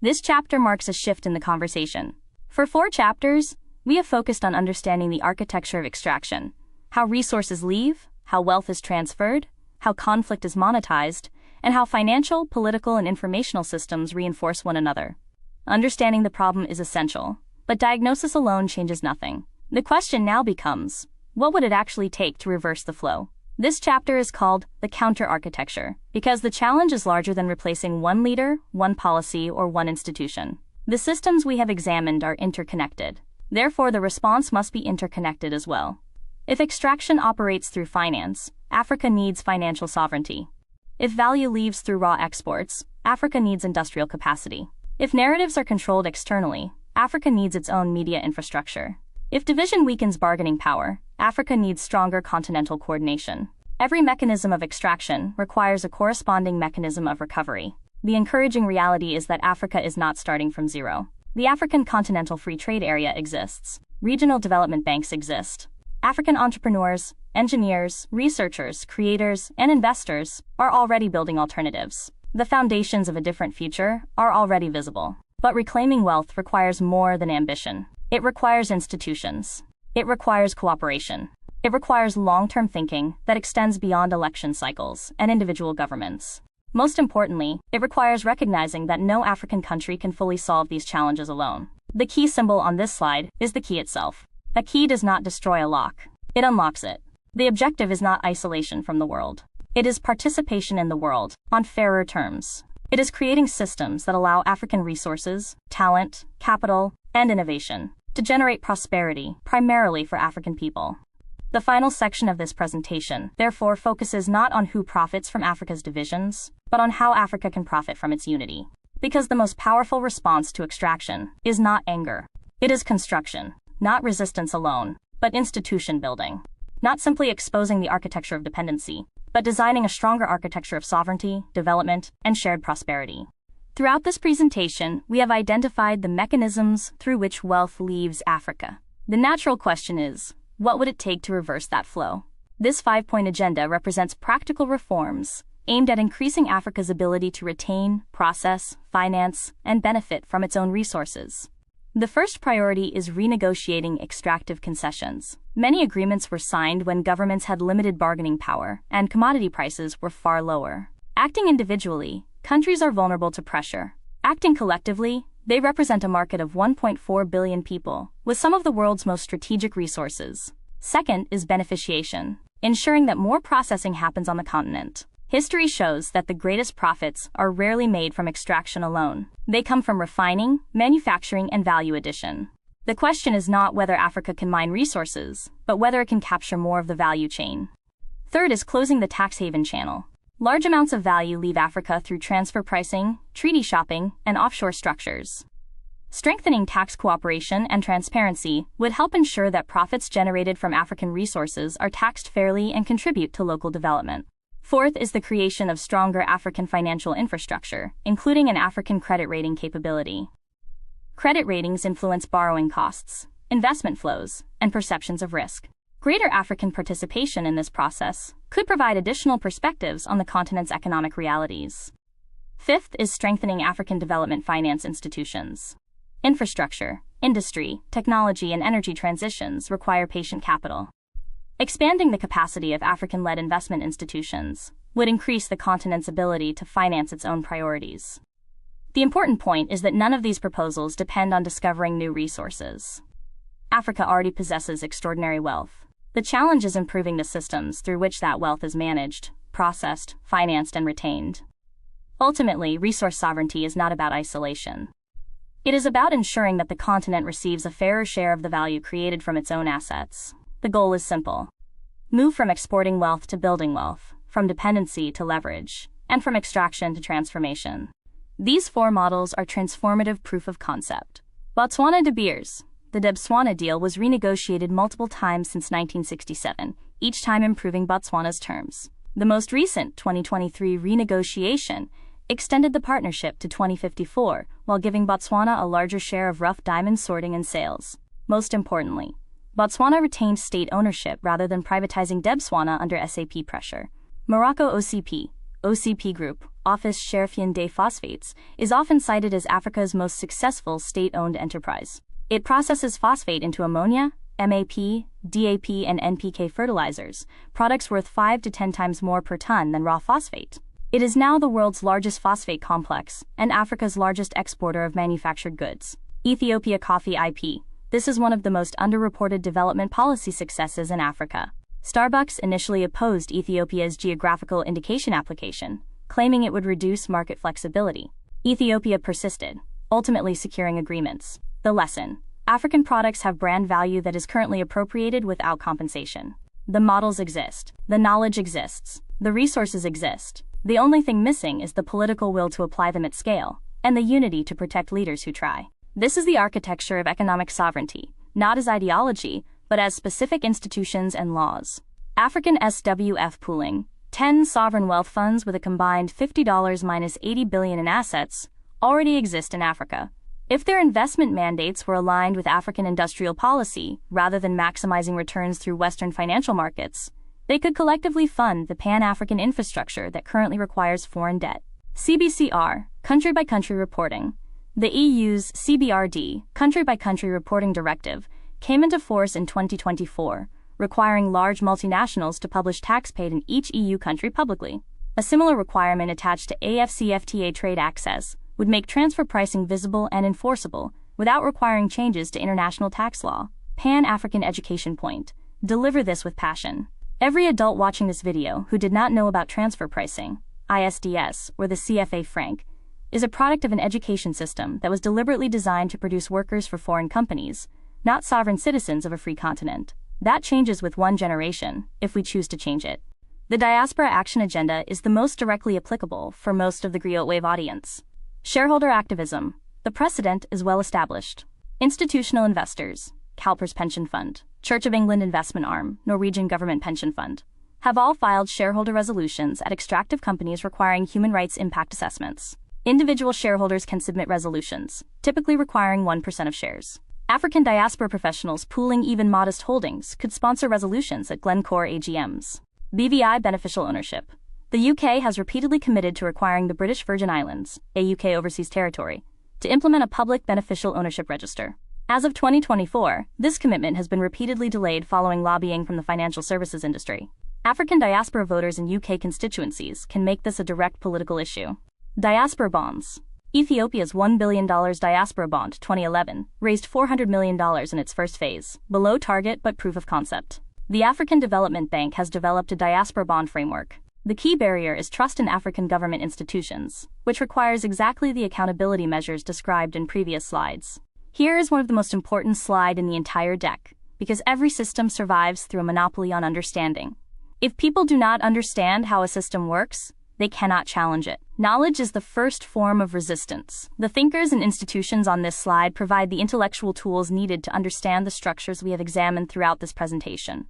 This chapter marks a shift in the conversation. For 4 chapters, we have focused on understanding the architecture of extraction, how resources leave, how wealth is transferred, how conflict is monetized, and how financial, political, and informational systems reinforce one another. Understanding the problem is essential, but diagnosis alone changes nothing. The question now becomes, what would it actually take to reverse the flow? This chapter is called the counter-architecture, because the challenge is larger than replacing one leader, one policy, or one institution. The systems we have examined are interconnected. Therefore, the response must be interconnected as well. If extraction operates through finance, Africa needs financial sovereignty. If value leaves through raw exports, Africa needs industrial capacity. If narratives are controlled externally, Africa needs its own media infrastructure. If division weakens bargaining power, Africa needs stronger continental coordination. Every mechanism of extraction requires a corresponding mechanism of recovery. The encouraging reality is that Africa is not starting from zero. The African Continental Free Trade Area exists. Regional development banks exist. African entrepreneurs, engineers, researchers, creators, and investors are already building alternatives. The foundations of a different future are already visible. But reclaiming wealth requires more than ambition. It requires institutions. It requires cooperation. It requires long-term thinking that extends beyond election cycles and individual governments. Most importantly, it requires recognizing that no African country can fully solve these challenges alone. The key symbol on this slide is the key itself. A key does not destroy a lock. It unlocks it. The objective is not isolation from the world. It is participation in the world, on fairer terms. It is creating systems that allow African resources, talent, capital, and innovation to generate prosperity, primarily for African people. The final section of this presentation, therefore, focuses not on who profits from Africa's divisions, but on how Africa can profit from its unity. Because the most powerful response to extraction is not anger. It is construction, not resistance alone, but institution building. Not simply exposing the architecture of dependency, but designing a stronger architecture of sovereignty, development, and shared prosperity. Throughout this presentation, we have identified the mechanisms through which wealth leaves Africa. The natural question is, what would it take to reverse that flow? This 5-point agenda represents practical reforms aimed at increasing Africa's ability to retain, process, finance, and benefit from its own resources. The first priority is renegotiating extractive concessions. Many agreements were signed when governments had limited bargaining power and commodity prices were far lower. Acting individually, countries are vulnerable to pressure. Acting collectively, they represent a market of 1.4 billion people, with some of the world's most strategic resources. Second is beneficiation, ensuring that more processing happens on the continent. History shows that the greatest profits are rarely made from extraction alone. They come from refining, manufacturing, and value addition. The question is not whether Africa can mine resources, but whether it can capture more of the value chain. Third is closing the tax haven channel. Large amounts of value leave Africa through transfer pricing, treaty shopping, and offshore structures. Strengthening tax cooperation and transparency would help ensure that profits generated from African resources are taxed fairly and contribute to local development. Fourth is the creation of stronger African financial infrastructure, including an African credit rating capability. Credit ratings influence borrowing costs, investment flows, and perceptions of risk. Greater African participation in this process could provide additional perspectives on the continent's economic realities. Fifth is strengthening African development finance institutions. Infrastructure, industry, technology, and energy transitions require patient capital. Expanding the capacity of African-led investment institutions would increase the continent's ability to finance its own priorities. The important point is that none of these proposals depend on discovering new resources. Africa already possesses extraordinary wealth. The challenge is improving the systems through which that wealth is managed, processed, financed, and retained. Ultimately, resource sovereignty is not about isolation. It is about ensuring that the continent receives a fairer share of the value created from its own assets. The goal is simple. Move from exporting wealth to building wealth, from dependency to leverage, and from extraction to transformation. These 4 models are transformative proof of concept. Botswana De Beers. The Botswana deal was renegotiated multiple times since 1967, each time improving Botswana's terms. The most recent 2023 renegotiation extended the partnership to 2054, while giving Botswana a larger share of rough diamond sorting and sales. Most importantly, Botswana retained state ownership rather than privatizing Botswana under SAP pressure. Morocco OCP Group, Office Cherifien des Phosphates, is often cited as Africa's most successful state-owned enterprise. It processes phosphate into ammonia, MAP, DAP, and NPK fertilizers, products worth 5 to 10 times more per ton than raw phosphate. It is now the world's largest phosphate complex and Africa's largest exporter of manufactured goods. Ethiopia Coffee IP. This is one of the most underreported development policy successes in Africa. Starbucks initially opposed Ethiopia's geographical indication application, claiming it would reduce market flexibility. Ethiopia persisted, ultimately securing agreements. The lesson: African products have brand value that is currently appropriated without compensation. The models exist, the knowledge exists, the resources exist. The only thing missing is the political will to apply them at scale, and the unity to protect leaders who try. This is the architecture of economic sovereignty, not as ideology, but as specific institutions and laws. African SWF pooling, 10 sovereign wealth funds with a combined $50 minus $80 billion in assets, already exist in Africa. If their investment mandates were aligned with African industrial policy, rather than maximizing returns through Western financial markets, they could collectively fund the Pan-African infrastructure that currently requires foreign debt. CBCR, country-by-country reporting. The EU's CBRD, country-by-country reporting directive, came into force in 2024, requiring large multinationals to publish tax paid in each EU country publicly. A similar requirement attached to AFCFTA trade access would make transfer pricing visible and enforceable without requiring changes to international tax law. Pan-African education point. Deliver this with passion. Every adult watching this video who did not know about transfer pricing, ISDS, or the CFA franc, is a product of an education system that was deliberately designed to produce workers for foreign companies, not sovereign citizens of a free continent. That changes with one generation, if we choose to change it. The Diaspora Action Agenda is the most directly applicable for most of the Griot Wave audience. Shareholder activism. The precedent is well established. Institutional investors, CalPERS Pension Fund, Church of England Investment Arm, Norwegian Government Pension Fund, have all filed shareholder resolutions at extractive companies requiring human rights impact assessments. Individual shareholders can submit resolutions, typically requiring 1% of shares. African diaspora professionals pooling even modest holdings could sponsor resolutions at Glencore AGMs. BVI beneficial ownership. The UK has repeatedly committed to requiring the British Virgin Islands, a UK overseas territory, to implement a public beneficial ownership register. As of 2024, this commitment has been repeatedly delayed following lobbying from the financial services industry. African diaspora voters in UK constituencies can make this a direct political issue. Diaspora bonds. Ethiopia's $1 billion diaspora bond 2011 raised $400 million in its first phase, below target but proof of concept. The African Development Bank has developed a diaspora bond framework. The key barrier is trust in African government institutions, which requires exactly the accountability measures described in previous slides. Here is one of the most important slides in the entire deck, because every system survives through a monopoly on understanding. If people do not understand how a system works, they cannot challenge it. Knowledge is the first form of resistance. The thinkers and institutions on this slide provide the intellectual tools needed to understand the structures we have examined throughout this presentation.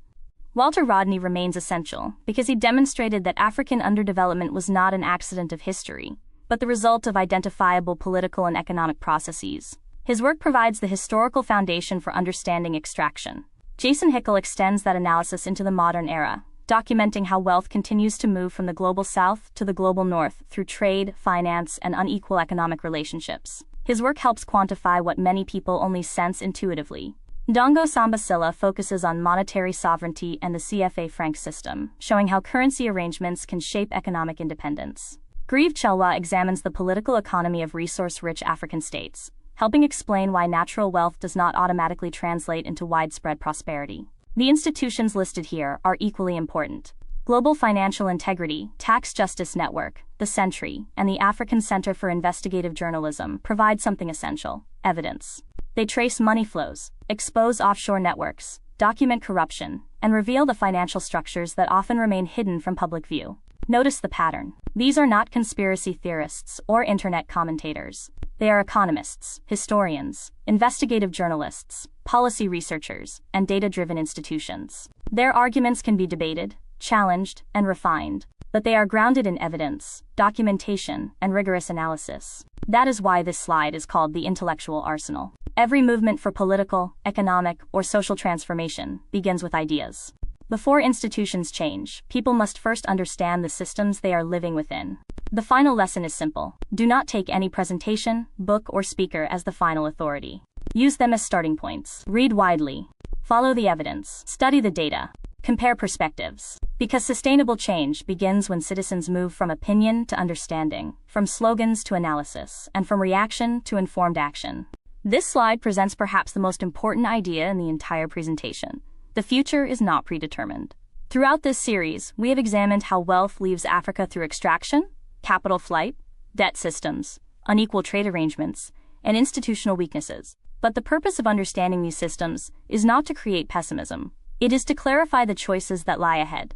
Walter Rodney remains essential because he demonstrated that African underdevelopment was not an accident of history, but the result of identifiable political and economic processes. His work provides the historical foundation for understanding extraction. Jason Hickel extends that analysis into the modern era, documenting how wealth continues to move from the global south to the global north through trade, finance, and unequal economic relationships. His work helps quantify what many people only sense intuitively. Ndongo Sambasila focuses on monetary sovereignty and the CFA franc system, showing how currency arrangements can shape economic independence. Grieve Chelwa examines the political economy of resource-rich African states, helping explain why natural wealth does not automatically translate into widespread prosperity. The institutions listed here are equally important. Global Financial Integrity, Tax Justice Network, the Sentry, and the African Center for Investigative Journalism provide something essential: evidence. They trace money flows, expose offshore networks, document corruption, and reveal the financial structures that often remain hidden from public view. Notice the pattern. These are not conspiracy theorists or internet commentators. They are economists, historians, investigative journalists, policy researchers, and data-driven institutions. Their arguments can be debated, challenged, and refined, but they are grounded in evidence, documentation, and rigorous analysis. That is why this slide is called the intellectual arsenal. Every movement for political, economic, or social transformation begins with ideas. Before institutions change, people must first understand the systems they are living within. The final lesson is simple. Do not take any presentation, book, or speaker as the final authority. Use them as starting points. Read widely. Follow the evidence. Study the data. Compare perspectives. Because sustainable change begins when citizens move from opinion to understanding, from slogans to analysis, and from reaction to informed action. This slide presents perhaps the most important idea in the entire presentation. The future is not predetermined. Throughout this series, we have examined how wealth leaves Africa through extraction, capital flight, debt systems, unequal trade arrangements, and institutional weaknesses. But the purpose of understanding these systems is not to create pessimism. It is to clarify the choices that lie ahead.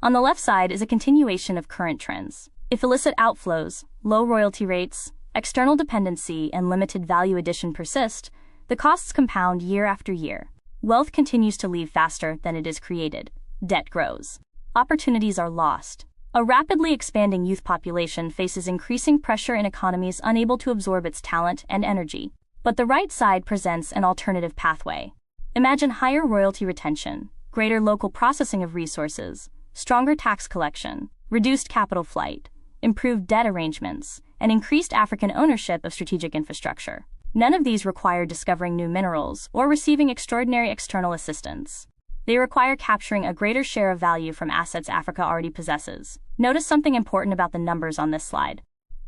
On the left side is a continuation of current trends. If illicit outflows, low royalty rates, external dependency, and limited value addition persist, the costs compound year after year. Wealth continues to leave faster than it is created. Debt grows. Opportunities are lost. A rapidly expanding youth population faces increasing pressure in economies unable to absorb its talent and energy. But the right side presents an alternative pathway. Imagine higher royalty retention, greater local processing of resources, stronger tax collection, reduced capital flight, improved debt arrangements, and increased African ownership of strategic infrastructure. None of these require discovering new minerals or receiving extraordinary external assistance. They require capturing a greater share of value from assets Africa already possesses. Notice something important about the numbers on this slide.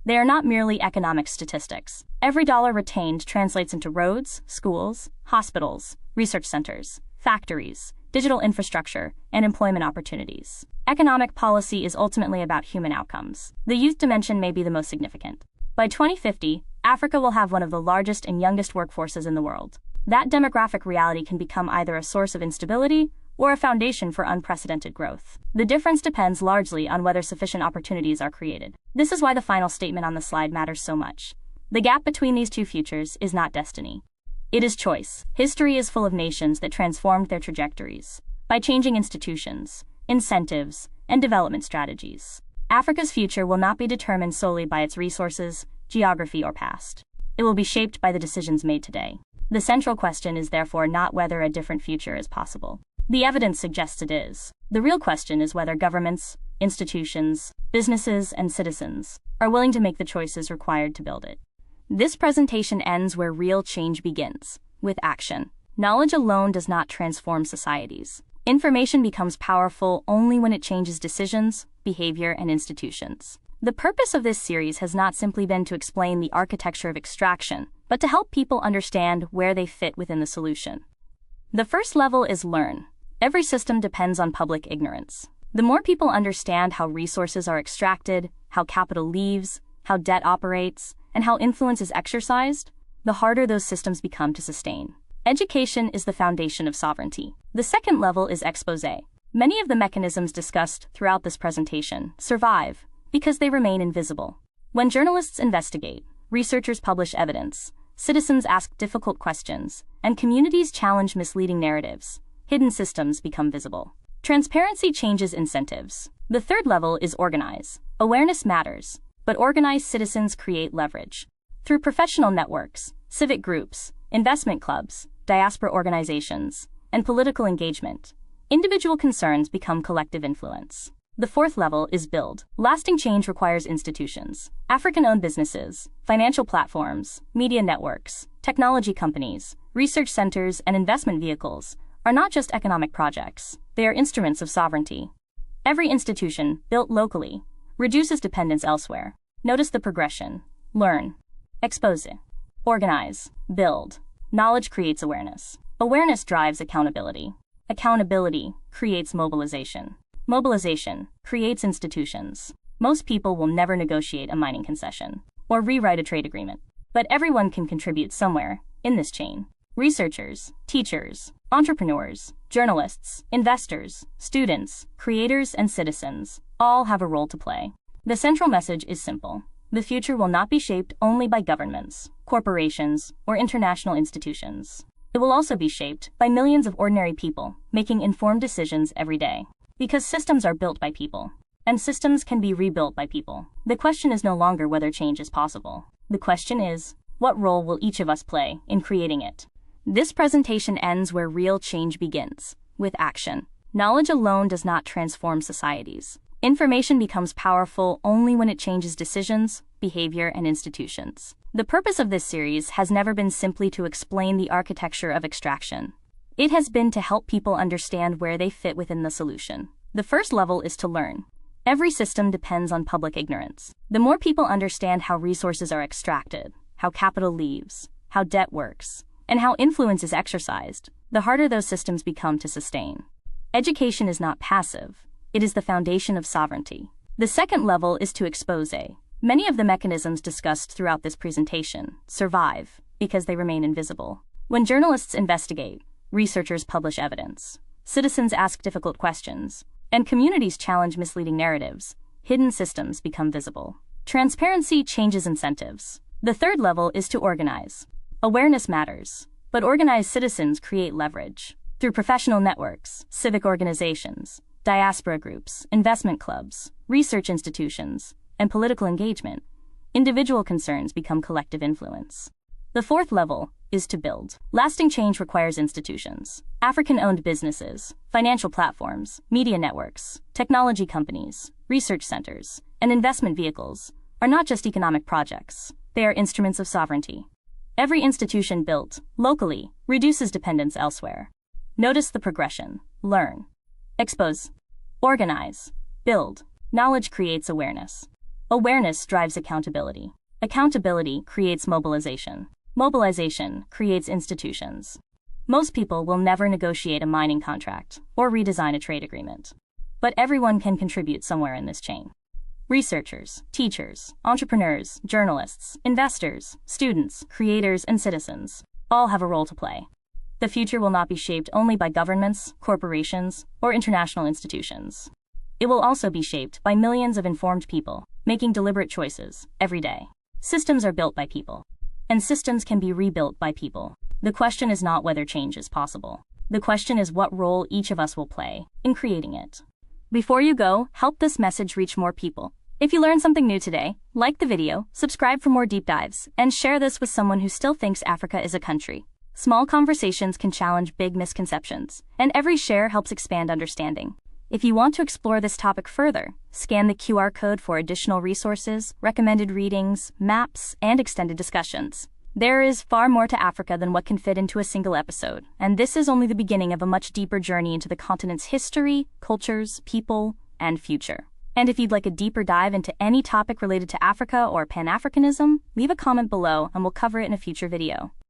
They are not merely economic statistics. Every dollar retained translates into roads, schools, hospitals, research centers, factories, digital infrastructure, and employment opportunities. Economic policy is ultimately about human outcomes. The youth dimension may be the most significant. By 2050, Africa will have one of the largest and youngest workforces in the world. That demographic reality can become either a source of instability or a foundation for unprecedented growth. The difference depends largely on whether sufficient opportunities are created. This is why the final statement on the slide matters so much. The gap between these two futures is not destiny. It is choice. History is full of nations that transformed their trajectories by changing institutions, incentives, and development strategies. Africa's future will not be determined solely by its resources, geography, or past. It will be shaped by the decisions made today. The central question is therefore not whether a different future is possible. The evidence suggests it is. The real question is whether governments, institutions, businesses, and citizens are willing to make the choices required to build it. This presentation ends where real change begins, with action. Knowledge alone does not transform societies. Information becomes powerful only when it changes decisions, behavior, and institutions. The purpose of this series has not simply been to explain the architecture of extraction, but to help people understand where they fit within the solution. The first level is learn. Every system depends on public ignorance. The more people understand how resources are extracted, how capital leaves, how debt operates, and how influence is exercised, the harder those systems become to sustain. Education is the foundation of sovereignty. The second level is exposé. Many of the mechanisms discussed throughout this presentation survive because they remain invisible. When journalists investigate, researchers publish evidence, citizens ask difficult questions, and communities challenge misleading narratives, hidden systems become visible. Transparency changes incentives. The third level is organize. Awareness matters, but organized citizens create leverage. Through professional networks, civic groups, investment clubs, diaspora organizations, and political engagement, individual concerns become collective influence. The fourth level is build. Lasting change requires institutions. African-owned businesses, financial platforms, media networks, technology companies, research centers, and investment vehicles are not just economic projects, they are instruments of sovereignty. Every institution, built locally, reduces dependence elsewhere. Notice the progression. Learn. Expose. Organize. Build. Knowledge creates awareness. Awareness drives accountability. Accountability creates mobilization. Mobilization creates institutions. Most people will never negotiate a mining concession or rewrite a trade agreement, but everyone can contribute somewhere in this chain. Researchers, teachers, entrepreneurs, journalists, investors, students, creators, and citizens all have a role to play. The central message is simple. The future will not be shaped only by governments, corporations, or international institutions. It will also be shaped by millions of ordinary people making informed decisions every day. Because systems are built by people, and systems can be rebuilt by people, the question is no longer whether change is possible. The question is, what role will each of us play in creating it? This presentation ends where real change begins, with action. Knowledge alone does not transform societies. Information becomes powerful only when it changes decisions, behavior, and institutions. The purpose of this series has never been simply to explain the architecture of extraction. It has been to help people understand where they fit within the solution. The first level is to learn. Every system depends on public ignorance. The more people understand how resources are extracted, how capital leaves, how debt works, and how influence is exercised, the harder those systems become to sustain. Education is not passive. It is the foundation of sovereignty. The second level is to expose. Many of the mechanisms discussed throughout this presentation survive because they remain invisible. When journalists investigate, researchers publish evidence, citizens ask difficult questions, and communities challenge misleading narratives, hidden systems become visible. Transparency changes incentives. The third level is to organize. Awareness matters, but organized citizens create leverage. Through professional networks, civic organizations, diaspora groups, investment clubs, research institutions, and political engagement, individual concerns become collective influence. The fourth level is to build. Lasting change requires institutions. African-owned businesses, financial platforms, media networks, technology companies, research centers, and investment vehicles are not just economic projects, they are instruments of sovereignty. Every institution built locally reduces dependence elsewhere. Notice the progression. Learn. Expose. Organize. Build. Knowledge creates awareness. Awareness drives accountability. Accountability creates mobilization. Mobilization creates institutions. Most people will never negotiate a mining contract or redesign a trade agreement, but everyone can contribute somewhere in this chain. Researchers, teachers, entrepreneurs, journalists, investors, students, creators, and citizens all have a role to play. The future will not be shaped only by governments, corporations, or international institutions. It will also be shaped by millions of informed people making deliberate choices every day. Systems are built by people, and systems can be rebuilt by people. The question is not whether change is possible. The question is what role each of us will play in creating it. Before you go, help this message reach more people. If you learned something new today, like the video, subscribe for more deep dives, and share this with someone who still thinks Africa is a country. Small conversations can challenge big misconceptions, and every share helps expand understanding. If you want to explore this topic further, scan the QR code for additional resources, recommended readings, maps, and extended discussions. There is far more to Africa than what can fit into a single episode, and this is only the beginning of a much deeper journey into the continent's history, cultures, people, and future. And if you'd like a deeper dive into any topic related to Africa or Pan-Africanism, leave a comment below and we'll cover it in a future video.